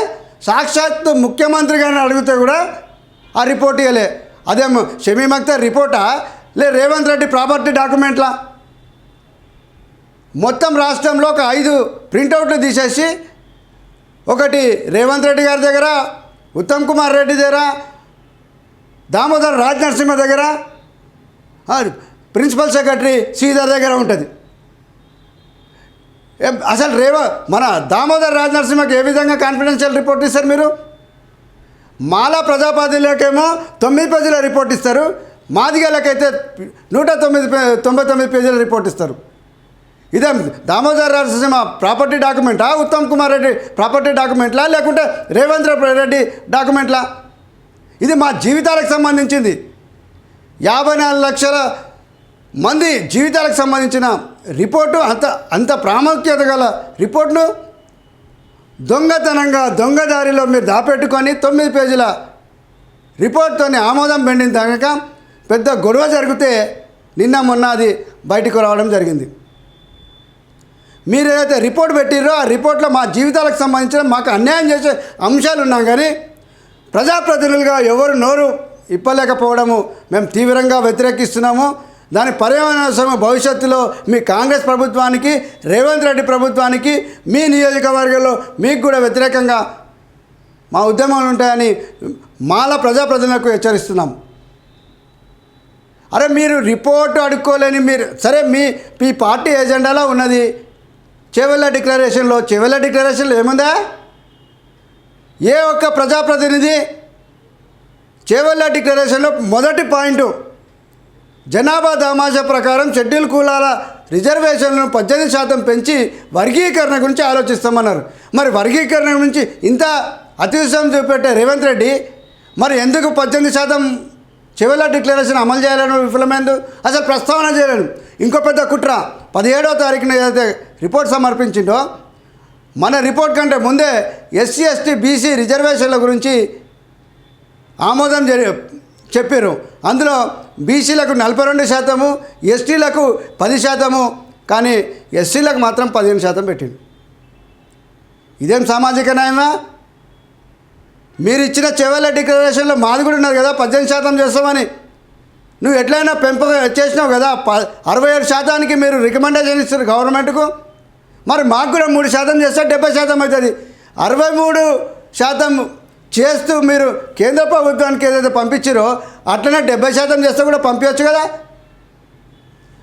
సాక్షాత్ ముఖ్యమంత్రి గారిని అడిగితే కూడా ఆ రిపోర్ట్ ఇవ్వలే. అదేమో షమీమ్ అఖ్తర్ రిపోర్టా లే రేవంత్ రెడ్డి ప్రాపర్టీ డాక్యుమెంట్లా? మొత్తం రాష్ట్రంలో ఒక 5 ప్రింటౌట్లు తీసేసి ఒకటి రేవంత్ రెడ్డి గారి దగ్గర, ఉత్తమ్ కుమార్ రెడ్డి దగ్గర, దామోదర్ రాజ్ నరసింహ దగ్గర, ప్రిన్సిపల్ సెక్రటరీ శ్రీధర్ దగ్గర ఉంటుంది. అసలు మన దామోదర్ రాజ్ నరసింహకి ఏ విధంగా కాన్ఫిడెన్షియల్ రిపోర్ట్ ఇస్తారు మీరు? మాలా ప్రజాపాతిలోకేమో 9 పేజీల రిపోర్ట్ ఇస్తారు, మాదిగలకైతే 199 పేజీల రిపోర్ట్ ఇస్తారు. ఇదే దామోదర్ రాజ్ నరసింహ ప్రాపర్టీ డాక్యుమెంటా, ఉత్తమ్ కుమార్ రెడ్డి ప్రాపర్టీ డాక్యుమెంట్లా, లేకుంటే రేవంత్ రెడ్డి డాక్యుమెంట్లా? ఇది మా జీవితాలకు సంబంధించింది. 54 లక్షల మంది జీవితాలకు సంబంధించిన రిపోర్టు, అంత ప్రాముఖ్యత గల రిపోర్ట్ను దొంగతనంగా దొంగదారిలో మీరు దాపెట్టుకొని 9 పేజీల రిపోర్ట్తో ఆమోదం పెండిన దాక పెద్ద గొడవ జరిగితే నిన్న మొన్న అది బయటకు రావడం జరిగింది. మీరు ఏదైతే రిపోర్ట్ పెట్టిరో ఆ రిపోర్ట్లో మా జీవితాలకు సంబంధించిన మాకు అన్యాయం చేసే అంశాలు ఉన్నాం, కానీ ప్రజాప్రతినిధులుగా ఎవరు నోరు ఇప్పలేకపోవడము మేము తీవ్రంగా వ్యతిరేకిస్తున్నాము. దాని పర్యవసానం భవిష్యత్తులో మీ కాంగ్రెస్ ప్రభుత్వానికి, రేవంత్ రెడ్డి ప్రభుత్వానికి, మీ నియోజకవర్గంలో మీకు కూడా వ్యతిరేకంగా మా ఉద్యమాలు ఉంటాయని మాల ప్రజాప్రతినిధులకు హెచ్చరిస్తున్నాం. అరే మీరు రిపోర్టు అడుక్కోలేని మీరు సరే మీ పార్టీ ఎజెండాలో ఉన్నది చేవెళ్ళ డిక్లరేషన్లో ఏముందా? ఏ ఒక్క ప్రజాప్రతినిధి చేవెళ్ళ డిక్లరేషన్లో మొదటి పాయింట్ జనాభా దామాషా ప్రకారం షెడ్యూల్ కులాల రిజర్వేషన్లను 18% పెంచి వర్గీకరణ గురించి ఆలోచిస్తామన్నారు. మరి వర్గీకరణ గురించి ఇంత అతిశయం చూపెట్టే రేవంత్ రెడ్డి మరి ఎందుకు 18% చివరి డిక్లరేషన్ అమలు చేయాలని విఫలమైంది? అసలు ప్రస్తావన చేయలేను. ఇంకో పెద్ద కుట్ర 17వ తారీఖున ఏదైతే రిపోర్ట్ సమర్పించిందో మన రిపోర్ట్ కంటే ముందే ఎస్సీ ఎస్టీ బీసీ రిజర్వేషన్ల గురించి ఆమోదం చెప్పారు. అందులో బీసీలకు 42%, ఎస్టీలకు 10%, కానీ ఎస్సీలకు మాత్రం 15% పెట్టిండు. ఇదేం సామాజిక న్యాయమా? మీరు ఇచ్చిన చివరి డిక్లరేషన్లో మాది కూడా ఉన్నది కదా 18% చేస్తామని. నువ్వు ఎట్లయినా చేసినావు కదా. 67%కి మీరు రికమెండేషన్ ఇస్తారు గవర్నమెంట్కు. మరి మాకు కూడా 3% చేస్తే 70% అవుతుంది. 63% చేస్తూ మీరు కేంద్ర ప్రభుత్వానికి ఏదైతే పంపించారో అట్లనే 70% చేస్తే కూడా పంపించవచ్చు కదా.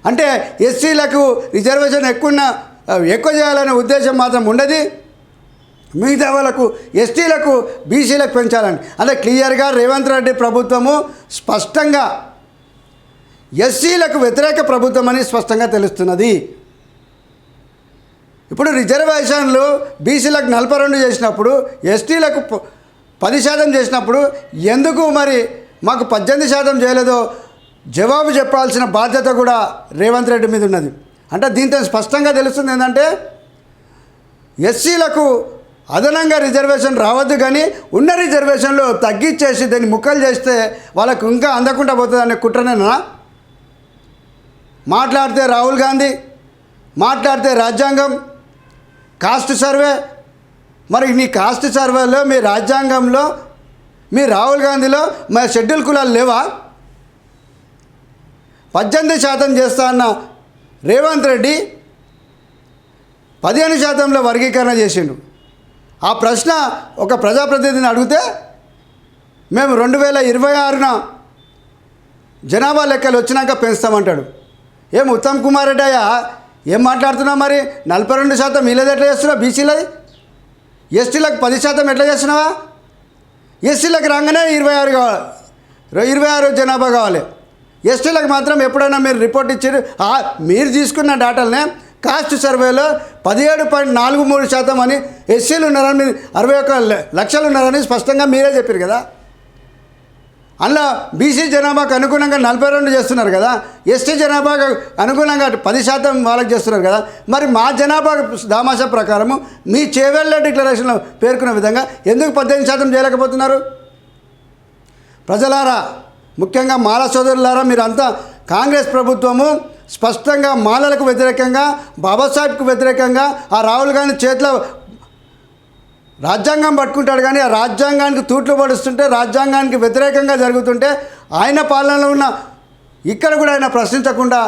అంటే ఎస్సీలకు రిజర్వేషన్ ఎక్కువ చేయాలనే ఉద్దేశం మాత్రం ఉండదు. మిగతా వాళ్ళకు ఎస్టీలకు బీసీలకు పెంచాలని అంటే క్లియర్గా రేవంత్ రెడ్డి ప్రభుత్వము స్పష్టంగా ఎస్సీలకు వ్యతిరేక ప్రభుత్వం అని స్పష్టంగా తెలుస్తున్నది. ఇప్పుడు రిజర్వేషన్లు బీసీలకు 42 చేసినప్పుడు ఎస్టీలకు 10% చేసినప్పుడు ఎందుకు మరి మాకు 18% చేయలేదో జవాబు చెప్పాల్సిన బాధ్యత కూడా రేవంత్ రెడ్డి మీద ఉన్నది. అంటే దీంతో స్పష్టంగా తెలుస్తుంది ఏంటంటే ఎస్సీలకు అదనంగా రిజర్వేషన్ రావద్దు, కానీ ఉన్న రిజర్వేషన్లు తగ్గించేసి దాన్ని ముక్కలు చేస్తే వాళ్ళకు ఇంకా అందకుండా పోతుంది అనే కుట్రనేనా? మాట్లాడితే రాహుల్ గాంధీ, మాట్లాడితే రాజ్యాంగం, కాస్ట్ సర్వే. మరి నీ కాస్ట్ సర్వేలో మీ రాజ్యాంగంలో మీ రాహుల్ గాంధీలో మా షెడ్యూల్ కులాలు లేవా? 18% చేస్తా అన్న రేవంత్ రెడ్డి 15%లో వర్గీకరణ చేసిండు. ఆ ప్రశ్న ఒక ప్రజాప్రతినిధిని అడిగితే మేము 2026న జనాభా లెక్కలు వచ్చినాక పెంచుతామంటాడు. ఏం ఉత్తమ్ కుమార్ రెడ్డి అయ్యా ఏం మాట్లాడుతున్నావు? మరి 42% వీళ్ళది ఎట్లా చేస్తున్నావు? బీసీలది ఎస్టీలకు 10% ఎట్లా చేస్తున్నావా? ఎస్సీలకు రాగానే 26 కావాలి, 26 జనాభా కావాలి. ఎస్టీలకు మాత్రం ఎప్పుడైనా మీరు రిపోర్ట్ ఇచ్చారు మీరు తీసుకున్న డేటాలనే కాస్ట్ సర్వేలో 17.43% అని ఎస్సీలు ఉన్నారని 61 లక్షలు ఉన్నారని స్పష్టంగా మీరే చెప్పారు కదా. అందులో బీసీ జనాభాకు అనుగుణంగా 42 చేస్తున్నారు కదా, ఎస్టీ జనాభాకు అనుగుణంగా 10% వాళ్ళకి చేస్తున్నారు కదా. మరి మా జనాభా దామాషా ప్రకారము మీ చేవెళ్ళ డిక్లరేషన్లో పేర్కొన్న విధంగా ఎందుకు 18% చేయలేకపోతున్నారు? ప్రజలారా, ముఖ్యంగా మాల సోదరులారా, మీరంతా కాంగ్రెస్ ప్రభుత్వము స్పష్టంగా మాలలకు వ్యతిరేకంగా, బాబాసాహెబ్కు వ్యతిరేకంగా, ఆ రాహుల్ గాంధీ చేతిలో రాజ్యాంగం పట్టుకుంటాడు కానీ ఆ రాజ్యాంగానికి తూట్లు పడుస్తుంటే, రాజ్యాంగానికి వ్యతిరేకంగా జరుగుతుంటే, ఆయన పాలనలో ఉన్న ఇక్కడ కూడా ఆయన ప్రశ్నించకుండా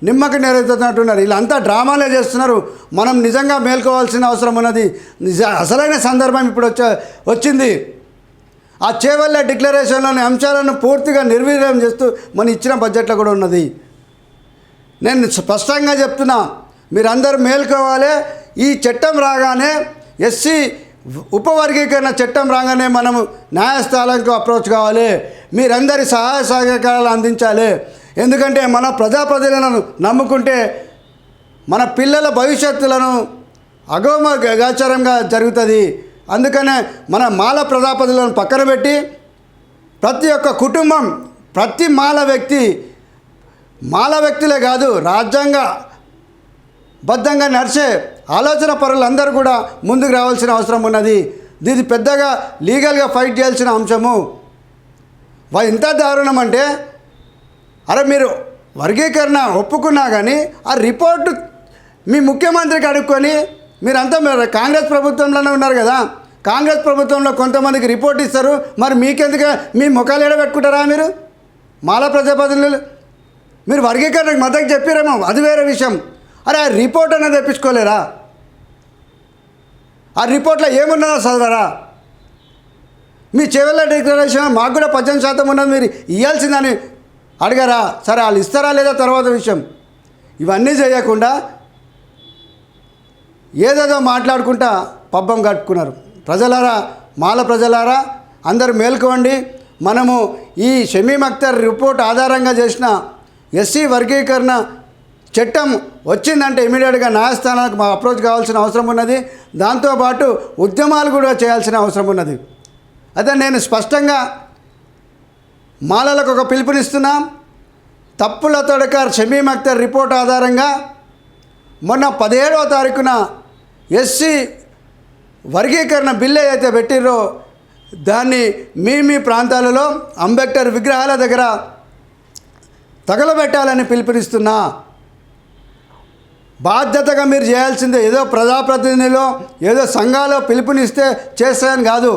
నిమ్మకి నెరవేరుతున్నట్టున్నారు. వీళ్ళంతా డ్రామాలే చేస్తున్నారు. మనం నిజంగా మేల్కోవాల్సిన అవసరం ఉన్నది. అసలైన సందర్భం ఇప్పుడు వచ్చింది. ఆ చేవల్ల డిక్లరేషన్లోని అంశాలను పూర్తిగా నిర్వీర్యం చేస్తూ మన ఇచ్చిన బడ్జెట్లో కూడా ఉన్నది. నేను స్పష్టంగా చెప్తున్నా, మీరందరూ మేల్కోవాలి. ఈ చట్టం రాగానే ఎస్సీ ఉపవర్గీకరణ చట్టం రాగానే మనము న్యాయస్థానానికి అప్రోచ్ కావాలి. మీరందరి సహాయ సహకారాలు అందించాలి. ఎందుకంటే మన ప్రజాప్రతినిధులను నమ్ముకుంటే మన పిల్లల భవిష్యత్తులను అగోచరంగా జరుగుతుంది. అందుకనే మన మాల ప్రజాప్రతినిధులను పక్కన పెట్టి ప్రతి ఒక్క కుటుంబం, ప్రతి మాల వ్యక్తులే కాదు, రాజ్యాంగ బద్ధంగా నడిచే ఆలోచన పరులందరూ కూడా ముందుకు రావాల్సిన అవసరం ఉన్నది. దీన్ని పెద్దగా లీగల్గా ఫైట్ చేయాల్సిన అంశము. ఎంత దారుణం అంటే, అరే మీరు వర్గీకరణ ఒప్పుకున్నా కానీ ఆ రిపోర్టు మీ ముఖ్యమంత్రికి అడుక్కొని, మీరంతా కాంగ్రెస్ ప్రభుత్వంలోనే ఉన్నారు కదా, కాంగ్రెస్ ప్రభుత్వంలో కొంతమందికి రిపోర్ట్ ఇస్తారు, మరి మీకెందుకు మీ ముఖాలు ఎడబెట్టుకుంటారా? మీరు మాల ప్రజాప్రతినిధులు మీరు వర్గీకరణకు మద్దతు చెప్పారేమో, అది వేరే విషయం. అరే ఆ రిపోర్ట్ అనేది తెప్పించుకోలేరా? ఆ రిపోర్ట్లో ఏమున్నదో చదవరా? మీ చెవెళ్ళ డిక్లరేషన్ మాకు కూడా 18% ఉన్నది, మీరు ఇవ్వాల్సిందని అడిగారా? సరే వాళ్ళు ఇస్తారా లేదా తర్వాత విషయం. ఇవన్నీ చేయకుండా ఏదేదో మాట్లాడుకుంటా పబ్బం కట్టుకున్నారు. ప్రజలారా, మాల ప్రజలారా, అందరూ మేల్కోండి. మనము ఈ షమీమ్ అఖ్తర్ రిపోర్ట్ ఆధారంగా చేసిన ఎస్సీ వర్గీకరణ చట్టం వచ్చిందంటే ఇమీడియట్గా న్యాయస్థానాలకు అప్రోచ్ కావాల్సిన అవసరం ఉన్నది. దాంతోపాటు ఉద్యమాలు కూడా చేయాల్సిన అవసరం ఉన్నది. అదే నేను స్పష్టంగా మాలలకు ఒక పిలుపునిస్తున్నా. తప్పుల తొడక షమీమ్ అఖ్తర్ రిపోర్ట్ ఆధారంగా మొన్న 17వ తారీఖున ఎస్సీ వర్గీకరణ బిల్లు ఏదైతే పెట్టిర్రో దాన్ని మీ ప్రాంతాలలో అంబేద్కర్ విగ్రహాల దగ్గర తగలబెట్టాలని పిలుపునిస్తున్నా. బాధ్యతగా మీరు చేయాల్సిందే. ఏదో ప్రజాప్రతినిధిలో ఏదో సంఘాలు పిలుపునిస్తే చేస్తాయని కాదు.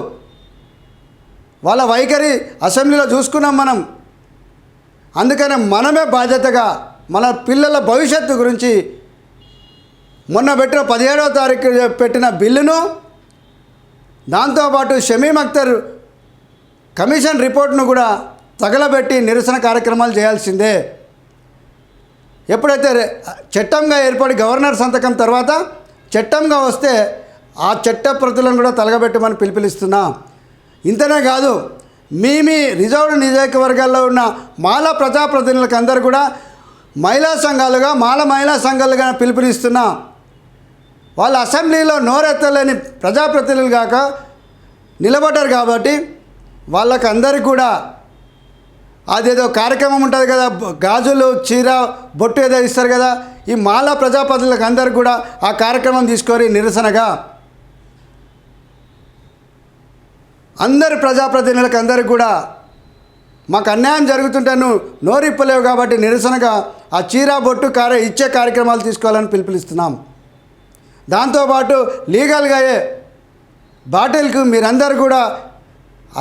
వాళ్ళ వైఖరి అసెంబ్లీలో చూసుకున్నాం మనం. అందుకనే మనమే బాధ్యతగా మన పిల్లల భవిష్యత్తు గురించి మొన్న పెట్టిన 17వ తారీఖు పెట్టిన బిల్లును, దాంతోపాటు షమీమ్ అఖ్తర్ కమిషన్ రిపోర్ట్ను కూడా తగలబెట్టి నిరసన కార్యక్రమాలు చేయాల్సిందే. ఎప్పుడైతే చట్టంగా ఏర్పడి గవర్నర్ సంతకం తర్వాత చట్టంగా వస్తే ఆ చట్ట ప్రతులను కూడా తగలబెట్టమని పిలుపునిస్తున్నా. ఇంతనే కాదు, మీ రిజర్వ్డ్ నియోజకవర్గాల్లో ఉన్న మాల ప్రజాప్రతినిధులకు అందరూ కూడా మహిళా సంఘాలుగా, మహిళా సంఘాలుగా పిలుపునిస్తున్నా. వాళ్ళ అసెంబ్లీలో నోరెత్తలేని ప్రజాప్రతినిధులు కాక నిలబడ్డారు కాబట్టి వాళ్ళకి అందరికీ కూడా అదేదో కార్యక్రమం ఉంటుంది కదా, గాజులు, చీర, బొట్టు ఏదో ఇస్తారు కదా, ఈ మాల ప్రజాప్రతినిధులకు అందరికీ కూడా ఆ కార్యక్రమం తీసుకొని నిరసనగా అందరి ప్రజాప్రతినిధులకు అందరికీ కూడా మాకు అన్యాయం జరుగుతుంటే నువ్వు నోరిప్పలేవు కాబట్టి నిరసనగా ఆ చీర, బొట్టు ఇచ్చే కార్యక్రమాలు తీసుకోవాలని పిలుపునిస్తున్నాం. దాంతోపాటు లీగల్గా బాటిల్కు మీరందరూ కూడా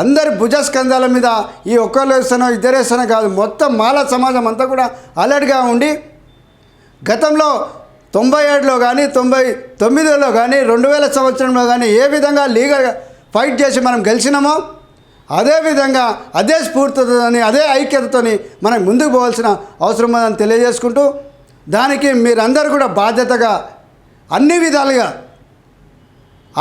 అందరి భుజస్కంధాల మీద ఈ ఒక్కరు వేస్తానో ఇద్దరు వేస్తానో కాదు, మొత్తం మాల సమాజం అంతా కూడా అలర్ట్గా ఉండి గతంలో 97లో కానీ 99లో కానీ 2000 సంవత్సరంలో కానీ ఏ విధంగా లీగల్గా ఫైట్ చేసి మనం గెలిచినామో అదేవిధంగా అదే స్ఫూర్తితోని అదే ఐక్యతతోని మనం ముందుకు పోవాల్సిన అవసరం ఉందని తెలియజేసుకుంటూ, దానికి మీరందరూ కూడా బాధ్యతగా అన్ని విధాలుగా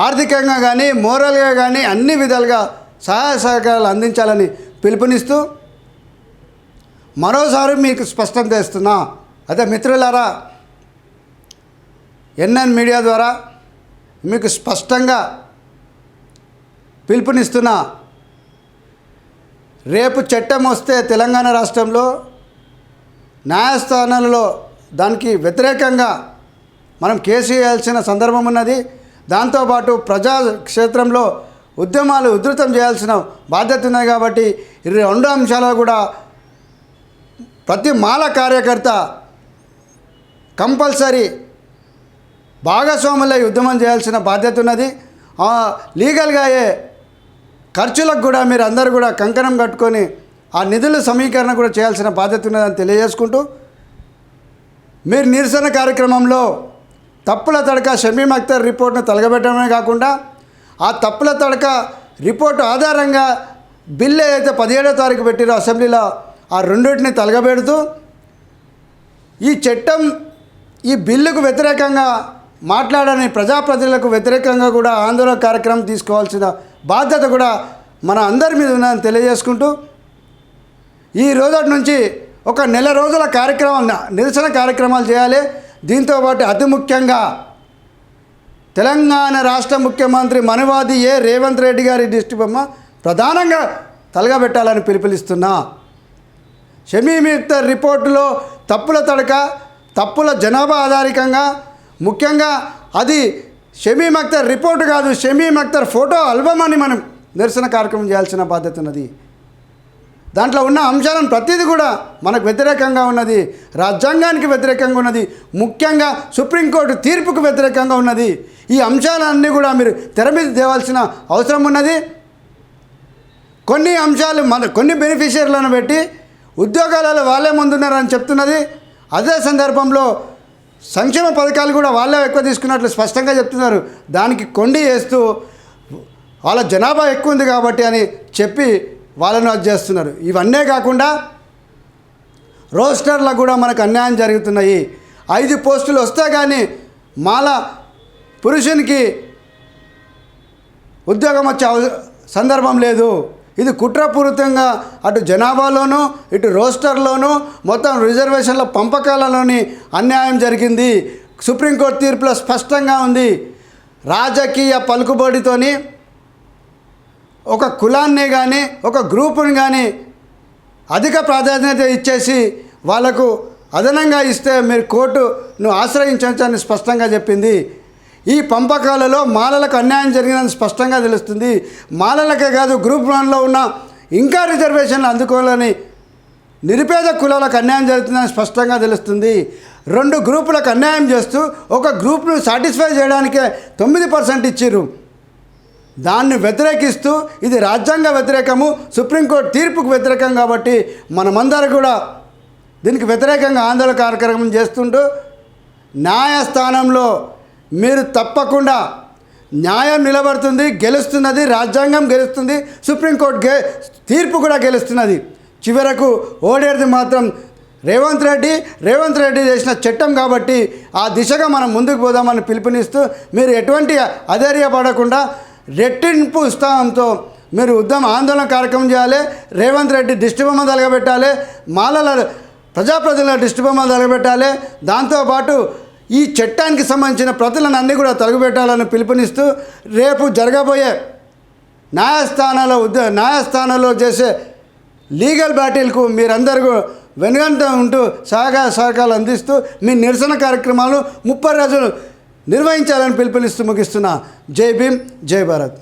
ఆర్థికంగా కానీ మోరల్గా కానీ అన్ని విధాలుగా సహాయ సహకారాలు అందించాలని పిలుపునిస్తూ మరోసారి మీకు స్పష్టం చేస్తున్నా. అదే మిత్రులారా, ఎన్ఎన్ మీడియా ద్వారా మీకు స్పష్టంగా పిలుపునిస్తున్నా. రేపు చట్టం వస్తే తెలంగాణ రాష్ట్రంలో న్యాయస్థానాలలో దానికి వ్యతిరేకంగా మనం కేసు వేయాల్సిన సందర్భం ఉన్నది. దాంతోపాటు ప్రజాక్షేత్రంలో ఉద్యమాలు ఉధృతం చేయాల్సిన బాధ్యత ఉన్నది. కాబట్టి ఈ రెండు అంశాలు కూడా ప్రతి మాల కార్యకర్త కంపల్సరీ భాగస్వాములై ఉద్యమం చేయాల్సిన బాధ్యత ఉన్నది. లీగల్గా అయ్యే ఖర్చులకు కూడా మీరు అందరూ కూడా కంకణం కట్టుకొని ఆ నిధుల సమీకరణ కూడా చేయాల్సిన బాధ్యత ఉన్నదని తెలియజేసుకుంటూ, మీరు నిరసన కార్యక్రమంలో తప్పుల తడక షమీమ్ అఖ్తర్ రిపోర్ట్ను తలగబెట్టడమే కాకుండా ఆ తప్పుల తడక రిపోర్టు ఆధారంగా బిల్లు ఏదైతే 17వ తారీఖు పెట్టిరో అసెంబ్లీలో ఆ రెండింటిని తలగబెడుతూ ఈ చట్టం ఈ బిల్లుకు వ్యతిరేకంగా మాట్లాడని ప్రజాప్రతినిధులకు వ్యతిరేకంగా కూడా ఆందోళన కార్యక్రమం తీసుకోవాల్సిన బాధ్యత కూడా మన అందరి మీద ఉందని తెలియజేసుకుంటూ, ఈ రోజు నుంచి ఒక నెల రోజుల కార్యక్రమం నిరసన కార్యక్రమాలు చేయాలి. దీంతోపాటు అతి ముఖ్యంగా తెలంగాణ రాష్ట్ర ముఖ్యమంత్రి మనువాది రేవంత్ రెడ్డి గారి దిష్టి బొమ్మ ప్రధానంగా తలగబెట్టాలని పిలుపునిస్తున్నా. షమీమ్ అఖ్తర్ రిపోర్టులో తప్పుల తడక, తప్పుల జనాభా ఆధారికంగా, ముఖ్యంగా అది షమీమ్ అఖ్తర్ రిపోర్టు కాదు, షమీమ్ అఖ్తర్ ఫోటో ఆల్బమ్ అని మనం నిరసన కార్యక్రమం చేయాల్సిన బాధ్యత ఉన్నది. దాంట్లో ఉన్న అంశాలను ప్రతిదీ కూడా మనకు వ్యతిరేకంగా ఉన్నది, రాజ్యాంగానికి వ్యతిరేకంగా ఉన్నది, ముఖ్యంగా సుప్రీంకోర్టు తీర్పుకు వ్యతిరేకంగా ఉన్నది. ఈ అంశాలన్నీ కూడా మీరు తెర మీద తేవాల్సిన అవసరం ఉన్నది. కొన్ని అంశాలు కొన్ని బెనిఫిషియర్లను పెట్టి ఉద్యోగాలలో వాళ్ళే ముందున్నారని చెప్తున్నది. అదే సందర్భంలో సంక్షేమ పథకాలు కూడా వాళ్ళే ఎక్కువ తీసుకున్నట్లు స్పష్టంగా చెప్తున్నారు. దానికి కొండి వేస్తూ వాళ్ళ జనాభా ఎక్కువ ఉంది కాబట్టి అని చెప్పి వాళ్ళను అది చేస్తున్నారు. ఇవన్నీ కాకుండా రోస్టర్లకు కూడా మనకు అన్యాయం జరుగుతున్నాయి. 5 పోస్టులు వస్తే కానీ మాల పురుషునికి ఉద్యోగం వచ్చే సందర్భం లేదు. ఇది కుట్రపూరితంగా అటు జనాభాలోనూ ఇటు రోస్టర్లోనూ మొత్తం రిజర్వేషన్ల పంపకాలలోని అన్యాయం జరిగింది. సుప్రీంకోర్టు తీర్పులో స్పష్టంగా ఉంది. రాజకీయ పలుకుబడితోని ఒక కులాన్ని కానీ ఒక గ్రూపుని కానీ అధిక ప్రాధాన్యత ఇచ్చేసి వాళ్ళకు అదనంగా ఇస్తే మీరు కోర్టును ఆశ్రయించవచ్చని స్పష్టంగా చెప్పింది. ఈ పంపకాలలో మాలలకు అన్యాయం జరిగిందని స్పష్టంగా తెలుస్తుంది. మాలలకే కాదు, గ్రూప్ 1లో ఉన్న ఇంకా రిజర్వేషన్లు అందుకోవాలని నిరుపేద కులాలకు అన్యాయం జరుగుతుందని స్పష్టంగా తెలుస్తుంది. 2 గ్రూపులకు అన్యాయం చేస్తూ ఒక గ్రూప్ను సాటిస్ఫై చేయడానికే 9% ఇచ్చిర్రు. దాన్ని వ్యతిరేకిస్తూ ఇది రాజ్యాంగ వ్యతిరేకము, సుప్రీంకోర్టు తీర్పుకు వ్యతిరేకం కాబట్టి మనమందరం కూడా దీనికి వ్యతిరేకంగా ఆందోళన కార్యక్రమం చేస్తుంటూ, న్యాయస్థానంలో మీరు తప్పకుండా న్యాయం నిలబడుతుంది, గెలుస్తున్నది, రాజ్యాంగం గెలుస్తుంది, సుప్రీంకోర్టు తీర్పు కూడా గెలుస్తున్నది. చివరకు ఓడేది మాత్రం రేవంత్ రెడ్డి చేసిన చట్టం కాబట్టి ఆ దిశగా మనం ముందుకు పోదామని పిలుపునిస్తూ, మీరు ఎటువంటి అధైర్యపడకుండా రెట్టింపు ఉత్సాహంతో మీరు ఆందోళన కార్యక్రమం చేయాలి. రేవంత్ రెడ్డి దిష్టిబొమ్మ తలగబెట్టాలి, మాలల ప్రజాప్రతినిధుల దిష్టిబొమ్మ తలగబెట్టాలి. దాంతోపాటు ఈ చట్టానికి సంబంధించిన ప్రతులను అన్నీ కూడా తలగబెట్టాలని పిలుపునిస్తూ, రేపు జరగబోయే న్యాయస్థానాల్లో చేసే లీగల్ బ్యాటిల్కు మీరందరూ వెనుగంట ఉంటూ సహకారాలు అందిస్తూ మీ నిరసన కార్యక్రమాలు 30 రోజులు నిర్వహించాలని పిలుపునిస్తూ ముగిస్తున్నా. జై భీమ్, జై భారత్.